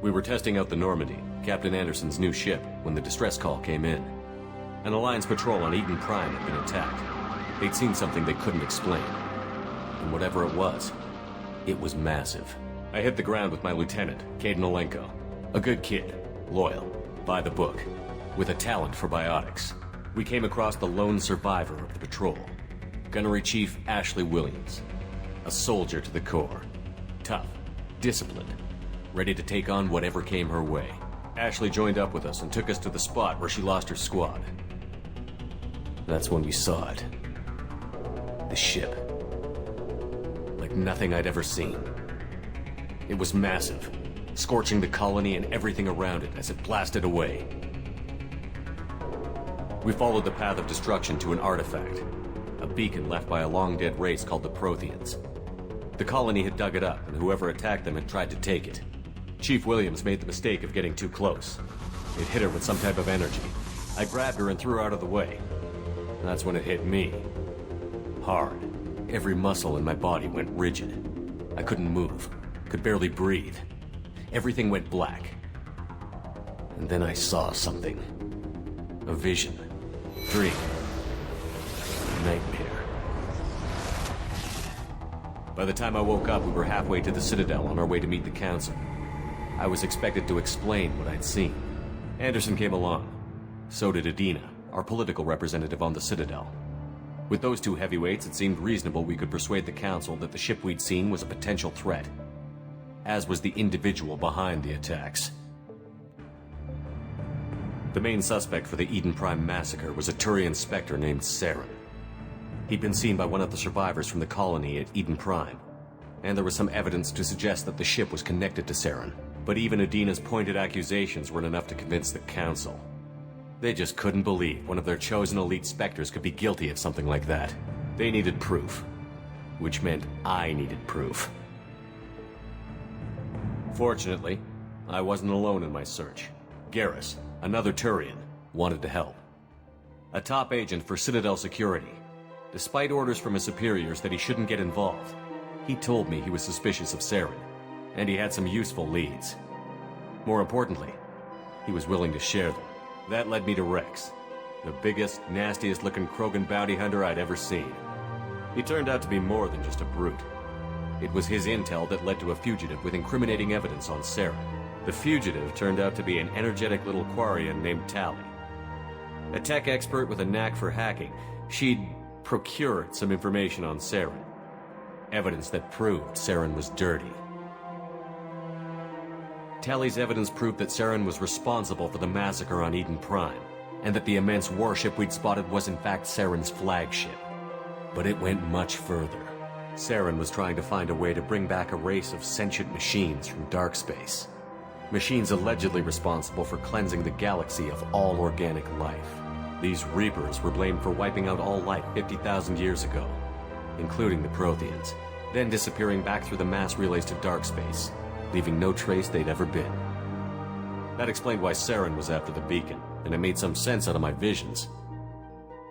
We were testing out the Normandy, Captain Anderson's new ship, when the distress call came in. An Alliance patrol on Eden Prime had been attacked. They'd seen something they couldn't explain. And whatever it was massive. I hit the ground with my lieutenant, Kaidan Alenko. A good kid, loyal, by the book, with a talent for biotics. We came across the lone survivor of the patrol, Gunnery Chief Ashley Williams. A soldier to the core. Tough, disciplined, ready to take on whatever came her way. Ashley joined up with us and took us to the spot where she lost her squad. That's when we saw it. The ship. Like nothing I'd ever seen. It was massive, scorching the colony and everything around it as it blasted away. We followed the path of destruction to an artifact, a beacon left by a long-dead race called the Protheans. The colony had dug it up, and whoever attacked them had tried to take it. Chief Williams made the mistake of getting too close. It hit her with some type of energy. I grabbed her and threw her out of the way. And that's when it hit me. Hard. Every muscle in my body went rigid. I couldn't move, could barely breathe. Everything went black. And then I saw something. A vision. Dream. Nightmare. By the time I woke up, we were halfway to the Citadel on our way to meet the Council. I was expected to explain what I'd seen. Anderson came along. So did Adina, our political representative on the Citadel. With those two heavyweights, it seemed reasonable we could persuade the Council that the ship we'd seen was a potential threat, as was the individual behind the attacks. The main suspect for the Eden Prime massacre was a Turian Spectre named Saren. He'd been seen by one of the survivors from the colony at Eden Prime, and there was some evidence to suggest that the ship was connected to Saren. But even Adina's pointed accusations weren't enough to convince the Council. They just couldn't believe one of their chosen elite Spectres could be guilty of something like that. They needed proof, which meant I needed proof. Fortunately, I wasn't alone in my search. Garrus, another Turian, wanted to help. A top agent for Citadel Security. Despite orders from his superiors that he shouldn't get involved, he told me he was suspicious of Saren, and he had some useful leads. More importantly, he was willing to share them. That led me to Rex, the biggest, nastiest-looking Krogan bounty hunter I'd ever seen. He turned out to be more than just a brute. It was his intel that led to a fugitive with incriminating evidence on Saren. The fugitive turned out to be an energetic little Quarian named Tali. A tech expert with a knack for hacking, she'd procured some information on Saren. Evidence that proved Saren was dirty. Tali's evidence proved that Saren was responsible for the massacre on Eden Prime, and that the immense warship we'd spotted was in fact Saren's flagship. But it went much further. Saren was trying to find a way to bring back a race of sentient machines from dark space. Machines allegedly responsible for cleansing the galaxy of all organic life. These Reapers were blamed for wiping out all life 50,000 years ago, including the Protheans, then disappearing back through the mass relays to dark space, leaving no trace they'd ever been. That explained why Saren was after the beacon, and it made some sense out of my visions.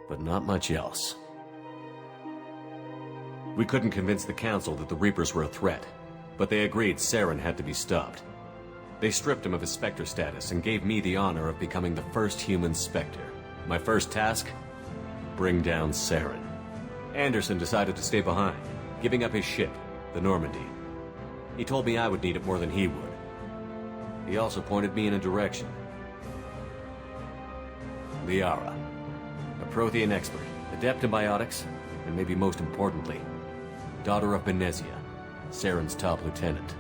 But not much else. We couldn't convince the Council that the Reapers were a threat, but they agreed Saren had to be stopped. They stripped him of his Spectre status and gave me the honor of becoming the first human Spectre. My first task? Bring down Saren. Anderson decided to stay behind, giving up his ship, the Normandy. He told me I would need it more than he would. He also pointed me in a direction. Liara, a Prothean expert, adept in biotics, and maybe most importantly, daughter of Benezia, Saren's top lieutenant.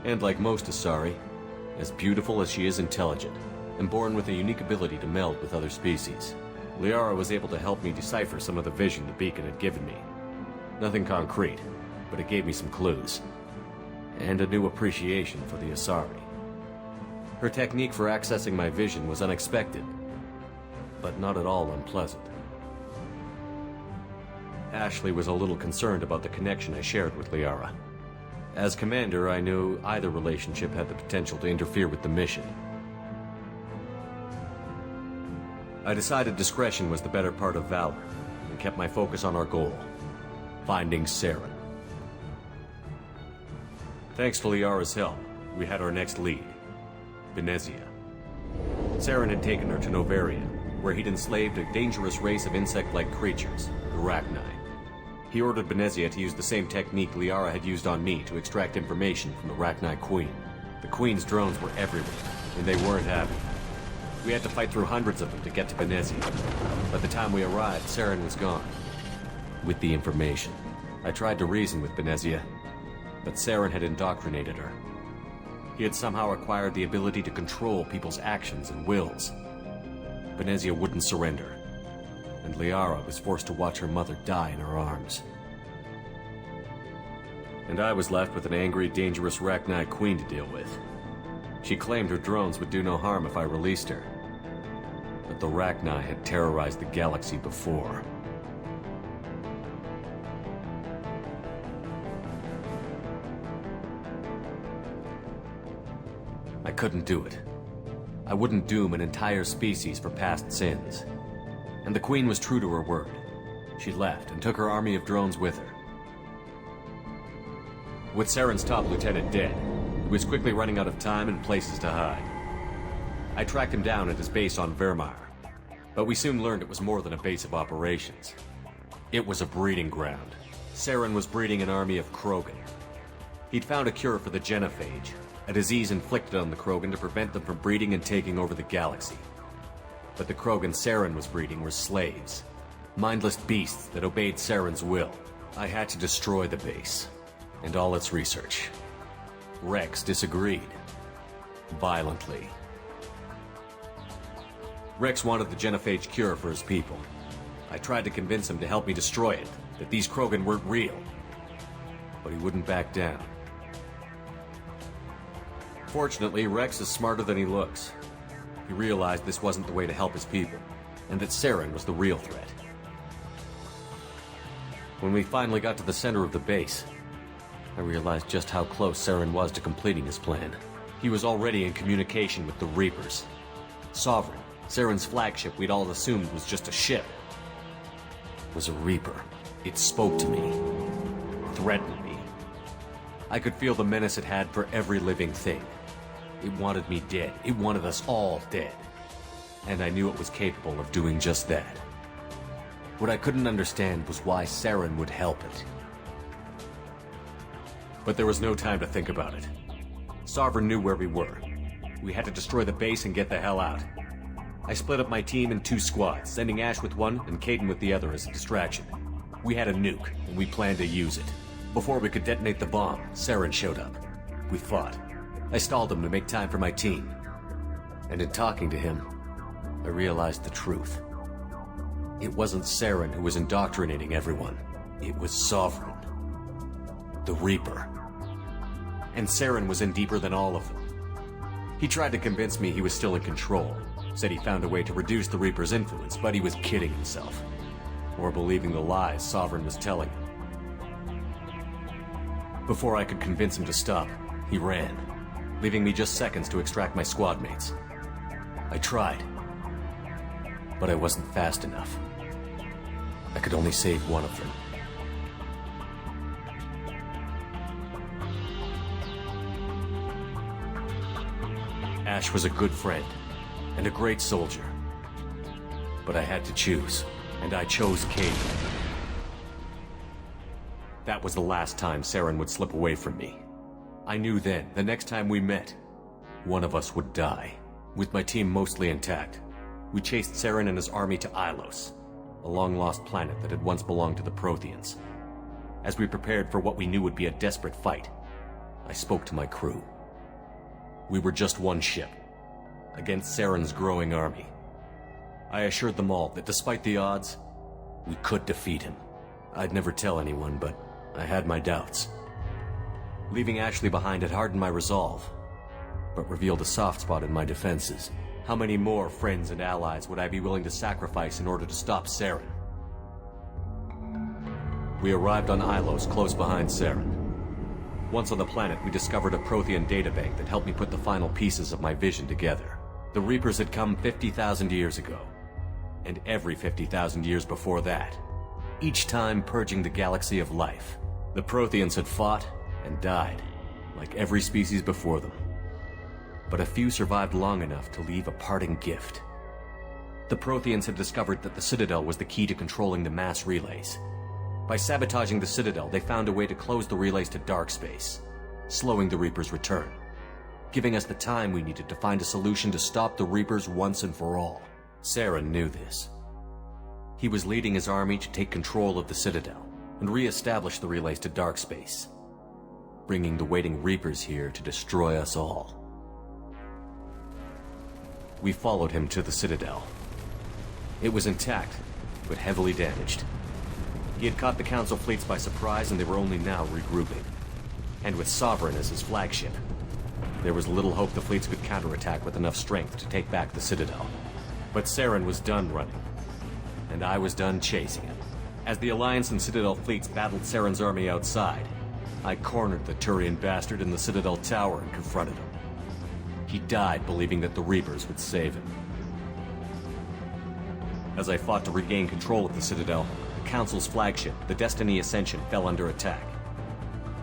And like most Asari, as beautiful as she is intelligent, and born with a unique ability to meld with other species. Liara was able to help me decipher some of the vision the beacon had given me. Nothing concrete, but it gave me some clues. And a new appreciation for the Asari. Her technique for accessing my vision was unexpected, but not at all unpleasant. Ashley was a little concerned about the connection I shared with Liara. As commander, I knew either relationship had the potential to interfere with the mission. I decided discretion was the better part of valor, and kept my focus on our goal, finding Saren. Thanks to Liara's help, we had our next lead, Benezia. Saren had taken her to Novaria, where he'd enslaved a dangerous race of insect-like creatures, the Rachni. He ordered Benezia to use the same technique Liara had used on me to extract information from the Rachni Queen. The Queen's drones were everywhere, and they weren't happy. We had to fight through hundreds of them to get to Benezia. By the time we arrived, Saren was gone. With the information, I tried to reason with Benezia, but Saren had indoctrinated her. He had somehow acquired the ability to control people's actions and wills. Benezia wouldn't surrender, and Liara was forced to watch her mother die in her arms. And I was left with an angry, dangerous Rachni Queen to deal with. She claimed her drones would do no harm if I released her. But the Rachni had terrorized the galaxy before. I couldn't do it. I wouldn't doom an entire species for past sins. And the Queen was true to her word. She left and took her army of drones with her. With Saren's top lieutenant dead, he was quickly running out of time and places to hide. I tracked him down at his base on Vermeer, but we soon learned it was more than a base of operations. It was a breeding ground. Saren was breeding an army of Krogan. He'd found a cure for the genophage, a disease inflicted on the Krogan to prevent them from breeding and taking over the galaxy. But the Krogan Saren was breeding were slaves, mindless beasts that obeyed Saren's will. I had to destroy the base, and all its research. Rex disagreed. Violently. Rex wanted the genophage cure for his people. I tried to convince him to help me destroy it, that these Krogan weren't real. But he wouldn't back down. Fortunately, Rex is smarter than he looks. He realized this wasn't the way to help his people, and that Saren was the real threat. When we finally got to the center of the base, I realized just how close Saren was to completing his plan. He was already in communication with the Reapers. Sovereign, Saren's flagship we'd all assumed was just a ship, was a Reaper. It spoke to me, threatened me. I could feel the menace it had for every living thing. It wanted me dead. It wanted us all dead. And I knew it was capable of doing just that. What I couldn't understand was why Saren would help it. But there was no time to think about it. Sovereign knew where we were. We had to destroy the base and get the hell out. I split up my team in 2 squads, sending Ash with one and Kaidan with the other as a distraction. We had a nuke, and we planned to use it. Before we could detonate the bomb, Saren showed up. We fought. I stalled him to make time for my team. And in talking to him, I realized the truth. It wasn't Saren who was indoctrinating everyone. It was Sovereign. The Reaper. And Saren was in deeper than all of them. He tried to convince me he was still in control. Said he found a way to reduce the Reaper's influence, but he was kidding himself. Or believing the lies Sovereign was telling him. Before I could convince him to stop, he ran, leaving me just seconds to extract my squad mates. I tried, but I wasn't fast enough. I could only save one of them. Ash was a good friend, and a great soldier. But I had to choose, and I chose Kaidan. That was the last time Saren would slip away from me. I knew then, the next time we met, one of us would die. With my team mostly intact, we chased Saren and his army to Ilos, a long-lost planet that had once belonged to the Protheans. As we prepared for what we knew would be a desperate fight, I spoke to my crew. We were just one ship, against Saren's growing army. I assured them all that despite the odds, we could defeat him. I'd never tell anyone, but I had my doubts. Leaving Ashley behind had hardened my resolve, but revealed a soft spot in my defenses. How many more friends and allies would I be willing to sacrifice in order to stop Saren? We arrived on Ilos, close behind Saren. Once on the planet, we discovered a Prothean databank that helped me put the final pieces of my vision together. The Reapers had come 50,000 years ago, and every 50,000 years before that, each time purging the galaxy of life. The Protheans had fought and died, like every species before them. but a few survived long enough to leave a parting gift. The Protheans had discovered that the Citadel was the key to controlling the mass relays. By sabotaging the Citadel, they found a way to close the relays to dark space, slowing the Reapers' return, giving us the time we needed to find a solution to stop the Reapers once and for all. Saren knew this. He was leading his army to take control of the Citadel and re-establish the relays to dark space, bringing the waiting Reapers here to destroy us all. We followed him to the Citadel. It was intact, but heavily damaged. He had caught the Council fleets by surprise, and they were only now regrouping. And with Sovereign as his flagship, there was little hope the fleets could counterattack with enough strength to take back the Citadel. But Saren was done running, and I was done chasing him. As the Alliance and Citadel fleets battled Saren's army outside, I cornered the Turian bastard in the Citadel tower and confronted him. He died believing that the Reapers would save him. As I fought to regain control of the Citadel, the Council's flagship, the Destiny Ascension, fell under attack.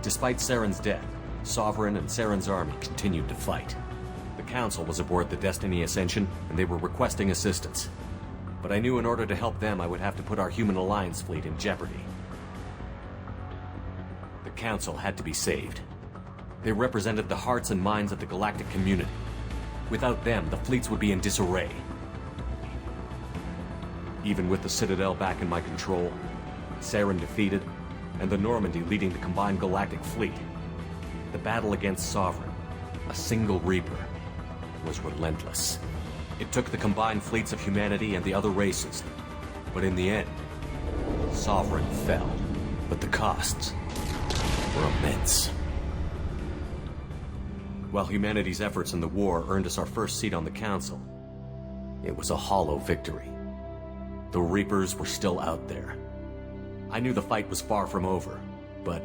Despite Saren's death, Sovereign and Saren's army continued to fight. The Council was aboard the Destiny Ascension, and they were requesting assistance. But I knew in order to help them, I would have to put our Human Alliance fleet in jeopardy. The Council had to be saved. They represented the hearts and minds of the galactic community. Without them, the fleets would be in disarray. Even with the Citadel back in my control, Saren defeated, and the Normandy leading the combined galactic fleet, the battle against Sovereign, a single Reaper, was relentless. It took the combined fleets of humanity and the other races, but in the end, Sovereign fell. But the costs were immense. While humanity's efforts in the war earned us our first seat on the Council, it was a hollow victory. The Reapers were still out there. I knew the fight was far from over, but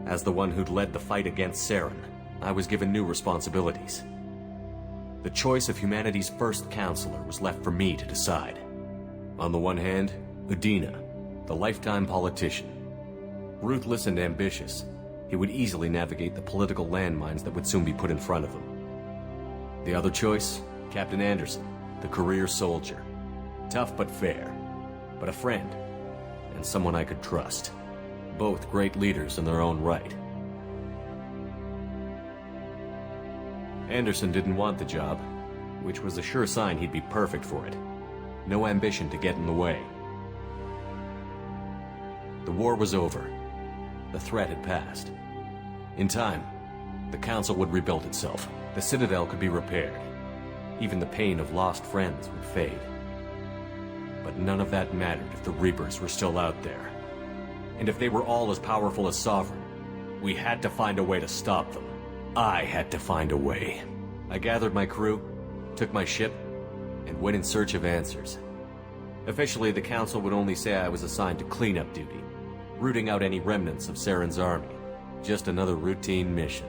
as the one who'd led the fight against Saren, I was given new responsibilities. The choice of humanity's first counselor was left for me to decide. On the one hand, Udina, the lifetime politician. Ruthless and ambitious, he would easily navigate the political landmines that would soon be put in front of him. The other choice, Captain Anderson, the career soldier. Tough but fair, but a friend, and someone I could trust. Both great leaders in their own right. Anderson didn't want the job, which was a sure sign he'd be perfect for it. No ambition to get in the way. The war was over. The threat had passed. In time, the Council would rebuild itself. The Citadel could be repaired. Even the pain of lost friends would fade. But none of that mattered if the Reapers were still out there. And if they were all as powerful as Sovereign, we had to find a way to stop them. I had to find a way. I gathered my crew, took my ship, and went in search of answers. Officially, the Council would only say I was assigned to cleanup duty, rooting out any remnants of Saren's army. Just another routine mission.